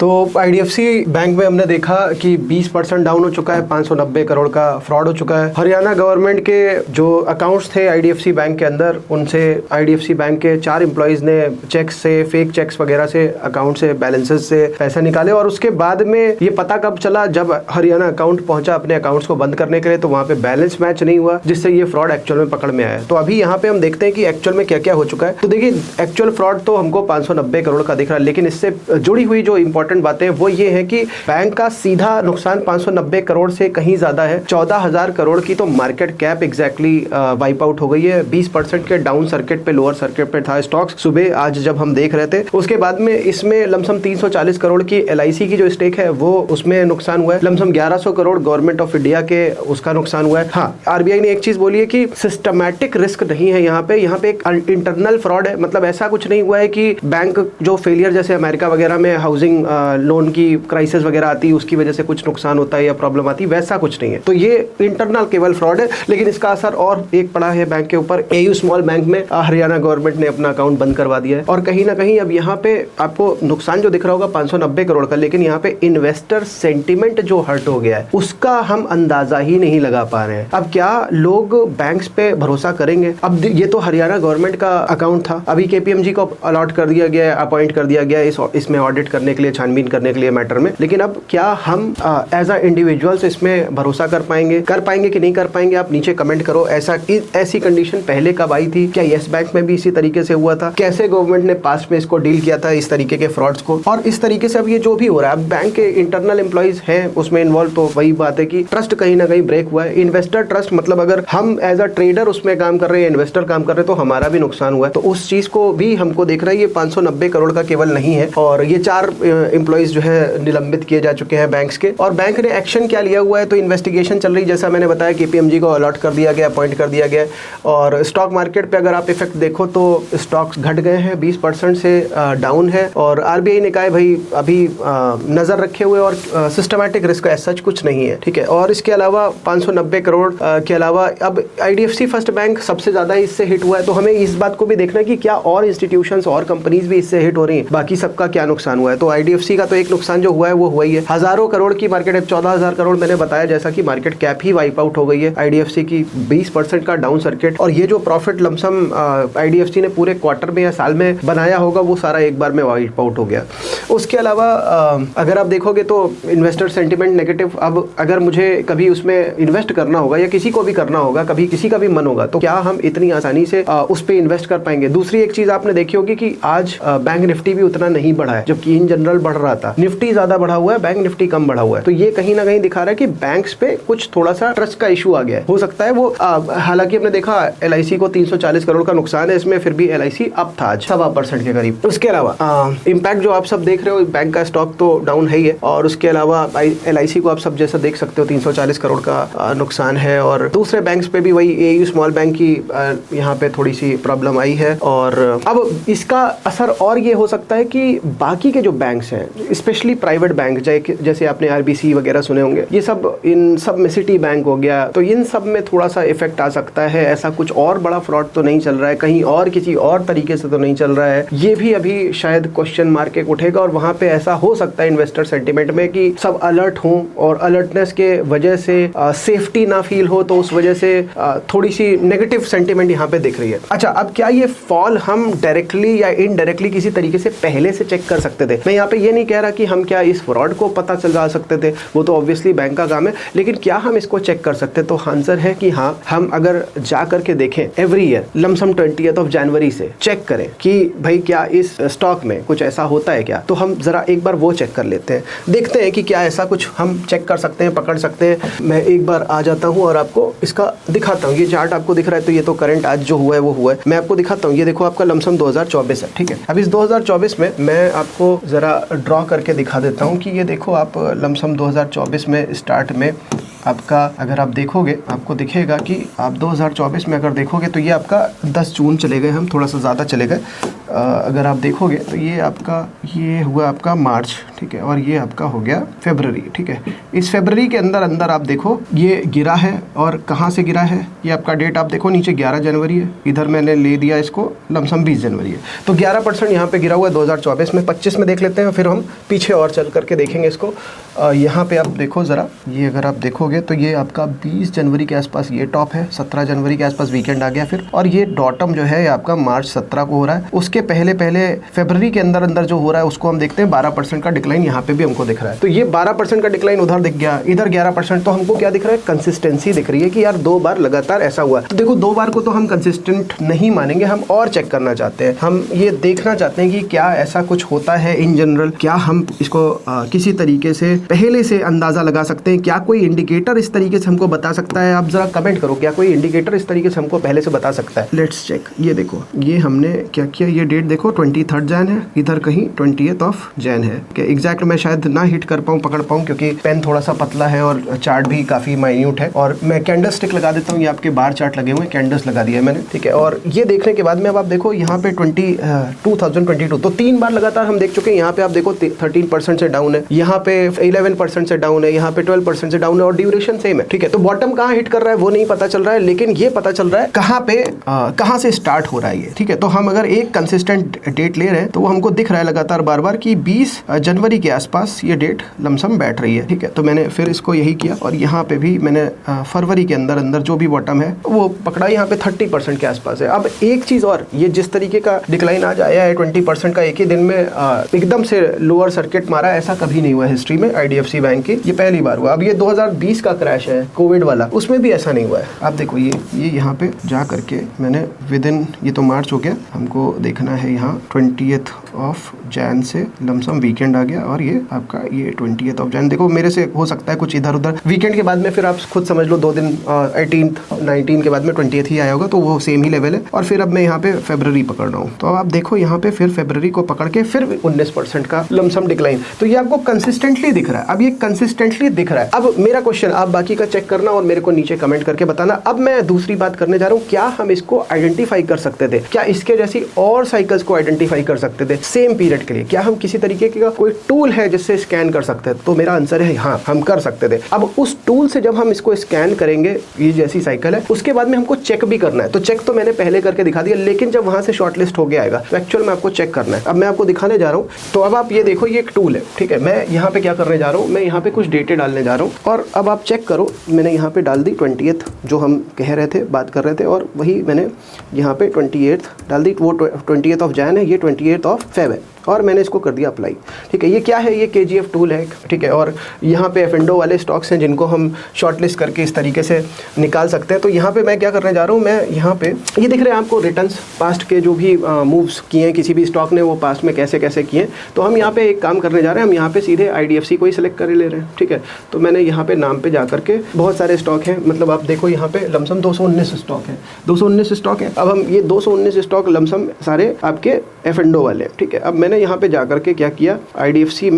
तो IDFC bank में हमने देखा कि 20% डाउन हो चुका है, 590 करोड़ का फ्रॉड हो चुका है। हरियाणा गवर्नमेंट के जो अकाउंट्स थे आईडीएफसी बैंक के अंदर, उनसे आईडीएफसी बैंक के 4 एम्प्लॉइज ने चेक्स से, फेक चेक्स वगैरह से, अकाउंट से, बैलेंसेस से पैसे निकाले। और उसके बाद में ये पता कब चला, जब हरियाणा अकाउंट पहुंचा अपने अकाउंट्स को बंद करने के लिए, तो वहां पे बैलेंस मैच नहीं हुआ, जिससे ये फ्रॉड एक्चुअल में पकड़ में आया। तो अभी यहाँ पे हम देखते हैं कि एक्चुअल में क्या क्या हो चुका है। तो देखिए, एक्चुअल फ्रॉड तो हमको 590 करोड़ का दिख रहा है, लेकिन इससे जुड़ी हुई जो इंपॉर्टेंट बातें वो ये है कि बैंक का सीधा नुकसान 590 करोड़ से कहीं ज्यादा है। 14,000 करोड़ की तो market cap exactly wipe out हो गई है। 20% के डाउन सर्किट पे, लोअर सर्किट पे था स्टॉक्स सुबह आज जब हम देख रहे थे। उसके बाद में इसमें लमसम 340 करोड़ की एलआईसी की जो स्टेक है वो उसमें नुकसान हुआ है। Lump sum 1100 crore government of India के उसका नुकसान हुआ है। हाँ, आरबीआई ने एक चीज बोली है कि सिस्टमैटिक रिस्क नहीं है यहाँ पे एक इंटरनल फ्रॉड है। मतलब ऐसा कुछ नहीं हुआ है कि बैंक जो फेलियर, जैसे अमेरिका वगैरह में हाउसिंग लोन की क्राइसिस वगैरह आती है, उसकी वजह से कुछ नुकसान होता है या प्रॉब्लम आती है, वैसा कुछ नहीं है। तो ये इंटरनल केवल फ्रॉड है, लेकिन इसका असर और एक पड़ा है बैंक के ऊपर। एयू स्मॉल बैंक में हरियाणा गवर्नमेंट ने अपना अकाउंट बंद करवा दिया है। और कहीं ना कहीं अब यहाँ पे आपको नुकसान जो दिख रहा होगा 590 करोड़ का, लेकिन यहाँ पे इन्वेस्टर सेंटिमेंट जो हर्ट हो गया है उसका हम अंदाजा ही नहीं लगा पा रहे हैं। अब क्या लोग बैंक्स पे भरोसा करेंगे? अब ये तो हरियाणा गवर्नमेंट का अकाउंट था, अभी केपीएमजी को अलॉट कर दिया गया है, अपॉइंट कर दिया गया है इसमें ऑडिट करने के लिए, छानबीन करने के लिए मैटर में। लेकिन अब क्या हम एज अ इंडिविजुअल्स इसमें भरोसा कर पाएंगे कि नहीं कर पाएंगे? आप नीचे कमेंट करो। ऐसी कंडीशन पहले कब आई थी? क्या येस बैंक में भी इसी तरीके से हुआ था? कैसे गवर्नमेंट ने पास्ट में इसको डील किया था, इस तरीके के फ्रॉड्स को? और इस तरीके से अब ये जो भी हो रहा है, अब बैंक के इंटरनल एम्प्लॉइज हैं उसमें इन्वॉल्व, तो वही बात है कि ट्रस्ट कहीं ना कहीं ब्रेक हुआ है। इन्वेस्टर ट्रस्ट, मतलब अगर हम एज अ ट्रेडर उसमें काम कर रहे हैं, इन्वेस्टर काम कर रहे हैं, तो हमारा भी नुकसान हुआ है। तो उस चीज को भी हमको देख रहा है। ये 590 करोड़ का केवल नहीं है, और ये 4 एम्प्लॉइज जो है निलंबित किए जा चुके हैं बैंक्स के। और बैंक ने एक्शन क्या लिया हुआ है, तो इन्वेस्टिगेशन चल रही है। जैसा मैंने बताया, केपीएमजी को अलॉट कर दिया गया, अपॉइंट कर दिया गया। और स्टॉक मार्केट पे अगर आप इफेक्ट देखो तो स्टॉक्स घट गए हैं, 20% से डाउन है। और आरबीआई ने कहा है भाई अभी नजर रखे हुए, और सिस्टमैटिक रिस्क एज सच कुछ नहीं है, ठीक है। और इसके अलावा 590 करोड़ के अलावा अब आईडीएफसी फर्स्ट बैंक सबसे ज्यादा इससे हिट हुआ है। तो हमें इस बात को भी देखना है कि क्या और इंस्टीट्यूशंस और कंपनीज भी इससे हिट हो रही हैं, बाकी सबका क्या नुकसान हुआ है। तो आईडीएफसी का तो एक नुकसान जो हुआ है वो हुआ ही है। हजारों करोड़ की मार्केट है, 14,000 करोड़ मैंने बताया जैसा कि मार्केट कैप ही वाइप आउट हो गई है आईडीएफसी की। 20% का डाउन सर्किट, और ये जो प्रॉफिट लमसम आईडीएफसी ने पूरे क्वार्टर में या साल में बनाया होगा वो सारा एक बार में वाइप आउट हो गया। उसके अलावा अगर आप देखोगे तो इन्वेस्टर सेंटिमेंट नेगेटिव। अब अगर मुझे कभी उसमें इन्वेस्ट करना होगा या किसी को भी करना होगा, कभी किसी का भी मन होगा, तो क्या हम इतनी आसानी से उस पर इन्वेस्ट कर पाएंगे? दूसरी एक चीज आपने देखी होगी कि आज बैंक निफ्टी भी उतना नहीं बढ़ा है, जबकि इन जनरल बढ़ रहा था। निफ्टी ज्यादा बढ़ा हुआ है, बैंक निफ्टी कम बढ़ा हुआ है। तो ये कहीं ना कहीं दिखा रहा है कि बैंक्स पे कुछ थोड़ा सा ट्रस्ट का इशू आ गया है। हो सकता है वो हालांकि हमने देखा एलआईसी को 340 करोड़ का नुकसान है इसमें, फिर भी एलआईसी अप था आज 1.25% के करीब। उसके अलावा इम्पैक्ट जो आप सब देख रहे हो, बैंक का स्टॉक तो डाउन है ही है, और उसके अलावा एलआईसी को आप सब जैसा देख सकते हो 340 करोड़ का नुकसान है। और दूसरे बैंक्स पे भी वही एयू स्मॉल बैंक की यहाँ पे थोड़ी सी प्रॉब्लम आई है। और अब इसका असर और ये हो सकता है कि बाकी के जो बैंक्स हैं, स्पेशली प्राइवेट बैंक जैसे आपने आरबीसी वगैरह सुने होंगे, ये सब, इन सब में सिटी बैंक हो गया, तो इन सब में थोड़ा सा इफेक्ट आ सकता है। ऐसा कुछ और बड़ा फ्रॉड तो नहीं चल रहा है कहीं और, किसी और तरीके से तो नहीं चल रहा है। ये भी अभी शायद क्वेश्चन मार्क एक उठेगा, और वहां पे ऐसा हो सकता है इन्वेस्टर सेंटिमेंट में कि सब अलर्ट हों, और अलर्टनेस के वजह से सेफ्टी ना फील हो, तो उस वजह से थोड़ी सी नेगेटिव सेंटिमेंट यहाँ पे दिख रही है। अच्छा, अब क्या ये फॉल हम डायरेक्टली या इनडायरेक्टली किसी तरीके से पहले से चेक कर सकते थे? मैं यहाँ पे ये नहीं कह रहा कि हम क्या इस फ्रॉड को पता चला सकते थे, वो तो ऑब्वियसली बैंक का काम है, लेकिन क्या हम इसको चेक कर सकते? तो आंसर है कि हाँ, हम अगर जा करके देखें एवरी ईयर लमसम 20 जनवरी से चेक करें कि भाई क्या इस स्टॉक में कुछ ऐसा होता है क्या, तो हम जरा एक बार वो चेक कर लेते हैं, देखते हैं कि क्या ऐसा कुछ हम चेक कर सकते हैं, पकड़ सकते हैं। मैं एक बार आ जाता हूँ और आपको इसका दिखाता हूँ। ये चार्ट आपको दिख रहा है, तो ये तो करंट आज जो हुआ है वो हुआ है। मैं आपको दिखाता हूँ, ये देखो आपका लमसम 2024 है, ठीक है। अब इस 2024 में मैं आपको जरा ड्रॉ करके दिखा देता हूँ कि ये देखो आप लमसम 2024 में स्टार्ट में आपका, अगर आप देखोगे आपको दिखेगा कि आप 2024 में अगर देखोगे तो ये आपका 10 जून चले गए, हम थोड़ा सा ज़्यादा चले गए। अगर आप देखोगे तो ये आपका, ये हुआ आपका मार्च, ठीक है, और ये आपका हो गया फरवरी। ठीक है, इस फरवरी के अंदर अंदर आप देखो ये गिरा है, और कहाँ से गिरा है, ये आपका डेट आप देखो नीचे 11 जनवरी है, इधर मैंने ले दिया इसको लमसम 20 जनवरी है, तो 11% यहाँ पे गिरा हुआ है 2024 में। 25 में देख लेते हैं, फिर हम पीछे और चल करके देखेंगे इसको। यहाँ पे आप देखो ज़रा, ये अगर आप देखोगे तो ये आपका 20 जनवरी के आसपास ये टॉप है, 17 जनवरी के आसपास वीकेंड आ गया फिर, और ये डॉटम जो है आपका मार्च 17 को हो रहा है। उसके पहले पहले फरवरी के अंदर अंदर जो हो रहा है उसको हम देखते हैं, 12% का डिक्लाइन यहाँ पे भी हमको दिख रहा है। तो ये 12% का डिक्लाइन उधर दिख गया, इधर 11%, तो हमको क्या दिख रहा है, कंसिस्टेंसी दिख रही है कि यार 2 बार लगातार ऐसा हुआ। तो देखो 2 बार को तो हम कंसिस्टेंट नहीं मानेंगे, हम और चेक करना चाहते हैं, हम ये देखना चाहते हैं कि क्या ऐसा कुछ होता है इन जनरल, क्या हम इसको किसी तरीके से पहले से अंदाजा लगा सकते हैं, क्या कोई इंडिकेटर इस तरीके से हमको बता सकता है। आप जरा कमेंट करो, क्या कोई इंडिकेटर इस तरीके से हमको पहले से बता सकता है। लेट्स चेक, ये देखो ये हमने क्या किया, ये डेट देखो 23 जैन है, इधर कहीं 20 जैन है। एग्जैक्ट मैं शायद ना हिट कर पाऊँ, पकड़ पाऊँ, क्योंकि पेन थोड़ा सा पतला है और चार्ट भी काफी माइन्यूट है। और मैं कैंडल स्टिक लगा देता हूँ, ये आपके बार चार्ट लगे हुए, कैंडल्स लगा दिया है मैंने। ठीक है, और ये देखने के बाद में अब आप देखो यहाँ पे 2022, तो 3 बार लगातार हम देख चुके हैं। यहाँ पे आप देखो 13% से डाउन है, यहाँ पे 11% से डाउन है, यहाँ पे 12% से डाउन है, और ड्यूरेशन सेम है। ठीक है, तो बॉटम कहाँ हिट कर रहा है वो नहीं पता चल रहा है, लेकिन ये पता चल रहा है कहाँ पे कहाँ से स्टार्ट हो रहा है ये। ठीक है, तो हम अगर एक कंसिस्टेंट डेट ले रहे हैं तो वो हमको दिख रहा है लगातार बार बार कि 20 जनवरी के आसपास ये डेट लमसम बैठ रही है। ठीक है, तो मैंने फिर इसको यही किया, और यहाँ पे भी मैंने फरवरी के अंदर अंदर जो भी बॉटम है वो पकड़ा, यहाँ पे 30% के आसपास है। अब एक चीज और, ये जिस तरीके का डिक्लाइन आज आया है 20% का एक ही दिन में, एकदम से लोअर सर्किट मारा, ऐसा कभी नहीं हुआ हिस्ट्री में आईडीएफसी बैंक की, ये पहली बार हुआ। अब ये 2020 का क्रैश है कोविड वाला, उसमें भी ऐसा नहीं हुआ है। आप देखो ये यहाँ पे जा करके मैंने विद इन, ये तो मार्च हो गया, हमको देखना है यहाँ 20th जैन से लमसम वीकेंड आ गया, और ये आपका ये 20th जैन, देखो मेरे से हो सकता है कुछ इधर उधर, वीकेंड के बाद में फिर आप खुद समझ लो 2 दिन 18th 19 के बाद में 20th ही आया होगा, तो वो सेम ही लेवल है। और फिर अब मैं यहाँ पे फरवरी पकड़ रहा हूँ, तो आप देखो यहाँ पे फिर फरवरी को पकड़ के फिर 19% का लमसम डिक्लाइन, तो ये आपको कंसिस्टेंटली दिख रहा है। अब ये कंसिस्टेंटली दिख रहा है। अब मेरा क्वेश्चन, आप बाकी का चेक करना और मेरे को नीचे कमेंट करके बताना। अब मैं दूसरी बात करने जा रहा हूँ, क्या हम इसको आइडेंटिफाई कर सकते थे, क्या इसके जैसी और साइकिल्स को आइडेंटिफाई कर सकते थे सेम पीरियड के लिए, क्या हम किसी तरीके का कोई टूल है जिससे स्कैन कर सकते हैं? तो मेरा आंसर है हाँ, हम कर सकते थे। अब उस टूल से जब हम इसको स्कैन करेंगे, ये जैसी साइकिल है, उसके बाद में हमको चेक भी करना है। तो चेक तो मैंने पहले करके दिखा दिया, लेकिन जब वहां से शॉर्टलिस्ट हो गया आएगा तो एक्चुअल में आपको चेक करना है। अब मैं आपको दिखाने जा रहा हूँ। तो अब आप ये देखो, ये एक टूल है। ठीक है, मैं यहाँ पे क्या करने जा रहा हूँ, मैं यहाँ पे कुछ डेटे डालने जा रहा हूँ, और अब आप चेक करो, मैंने यहाँ पे डाल दी 20th, जो हम कह रहे थे, बात कर रहे थे, और वही मैंने यहाँ पे 28th डाल दी। वो 20th जैन है, ये 28th फेब है, और मैंने इसको कर दिया अप्लाई। ठीक है, ये क्या है, ये KGF टूल है। ठीक है, और यहाँ पे F&O वाले स्टॉक्स हैं जिनको हम शॉर्टलिस्ट करके इस तरीके से निकाल सकते हैं। तो यहाँ पे मैं क्या करने जा रहा हूँ, मैं यहाँ पे ये दिख रहे हैं आपको रिटर्न्स, पास्ट के जो भी मूव्स किए हैं किसी भी स्टॉक ने, वो पास्ट में कैसे कैसे किए। तो हम यहाँ पे एक काम करने जा रहे हैं, हम यहाँ पे सीधे IDFC को ही सिलेक्ट कर ले रहे हैं। ठीक है, तो मैंने यहाँ पे नाम पे जा करके, बहुत सारे स्टॉक हैं, मतलब आप देखो यहाँ पे लमसम 219 स्टॉक है, 219 स्टॉक है। अब हम ये 219 स्टॉक लमसम सारे आपके F&O वाले। ठीक है, अब मैंने यहाँ पे जाकर के क्या किया, IDFC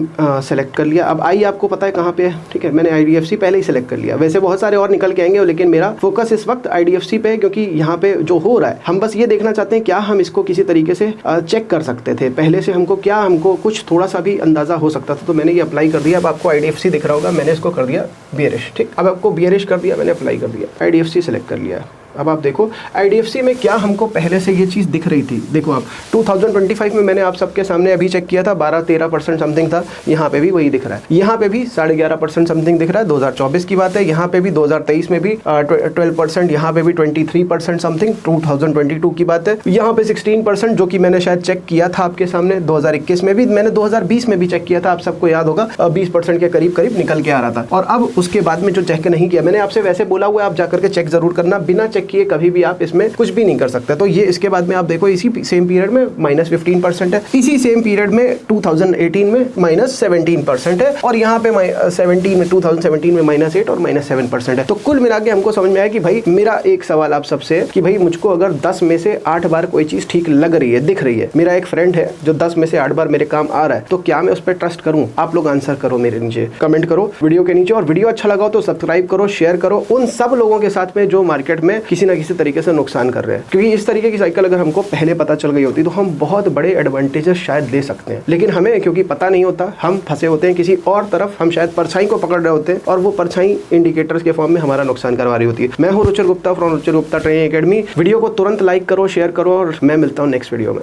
सेलेक्ट कर लिया। अब आई आपको पता है कहाँ पे है। ठीक है, मैंने IDFC पहले ही सेलेक्ट कर लिया। वैसे बहुत सारे और निकल के आएंगे, लेकिन मेरा फोकस इस वक्त IDFC पे है, क्योंकि यहाँ पे जो हो रहा है, हम बस ये देखना चाहते हैं क्या हम इसको किसी तरीके से चेक कर सकते थे पहले से, हमको क्या, हमको कुछ थोड़ा सा भी अंदाजा हो सकता था। तो मैंने ये अप्लाई कर दिया। अब आपको IDFC दिख रहा होगा, मैंने इसको कर दिया बेयरिश। ठीक, अब आपको बेयरिश कर दिया, मैंने अप्लाई कर दिया, IDFC सेलेक्ट कर लिया। अब आप देखो IDFC में क्या हमको पहले से ये चीज़ दिख रही थी। देखो आप 2025 में मैंने आप सबके सामने अभी चेक किया था, 12-13% समथिंग था। यहाँ पे भी वही दिख रहा है, यहाँ पे भी 11.5% समथिंग दिख रहा है। 2024 की बात है, यहाँ पे भी 2023 में भी 12%, यहाँ पे भी 23% समथिंग 2022 की बात है। यहाँ पे 16%, जो कि मैंने शायद चेक किया था आपके सामने 2021 में भी, मैंने 2020 में भी चेक किया था, आप सबको याद होगा, 20% के करीब करीब निकल के आ रहा था। और अब उसके बाद में जो चेक नहीं किया, मैंने आपसे वैसे बोला हुआ है, आप जाकर के चेक जरूर करना, बिना चेक किए कभी भी आप इसमें कुछ भी नहीं कर सकते। तो ये इसके बाद में आप देखो, इसी सेम पीरियड में -15% है, इसी सेम पीरियड में 2018 में -17% है, और यहाँ पे 2017 में -8 और -7% है। तो कुल मिला के हमको समझ में आया कि भाई, मेरा एक सवाल आप सबसे कि भाई, मुझको अगर 10 में से 8 बार कोई चीज ठीक लग रही है, दिख रही है, मेरा एक फ्रेंड है जो 10 में से 8 बार मेरे काम आ रहा है, तो क्या मैं उस पर ट्रस्ट करूं? आप लोग आंसर करो, मेरे नीचे कमेंट करो वीडियो के नीचे, और वीडियो अच्छा लगा हो तो सब्सक्राइब करो, शेयर करो उन सब लोगों के साथ में जो मार्केट में किसी ना किसी तरीके से नुकसान कर रहे हैं। क्योंकि इस तरीके की साइकिल अगर हमको पहले पता चल गई होती तो हम बहुत बड़े एडवांटेजेस शायद ले सकते हैं, लेकिन हमें क्योंकि पता नहीं होता, हम फंसे होते हैं किसी और तरफ, हम शायद परछाई को पकड़ रहे होते हैं और वो परछाई इंडिकेटर्स के फॉर्म में हमारा नुकसान करवा रही होती है। मैं हूं Ruchir Gupta from Ruchir Gupta training academy. Video को तुरंत लाइक करो, शेयर करो और मैं मिलता हूं नेक्स्ट वीडियो में।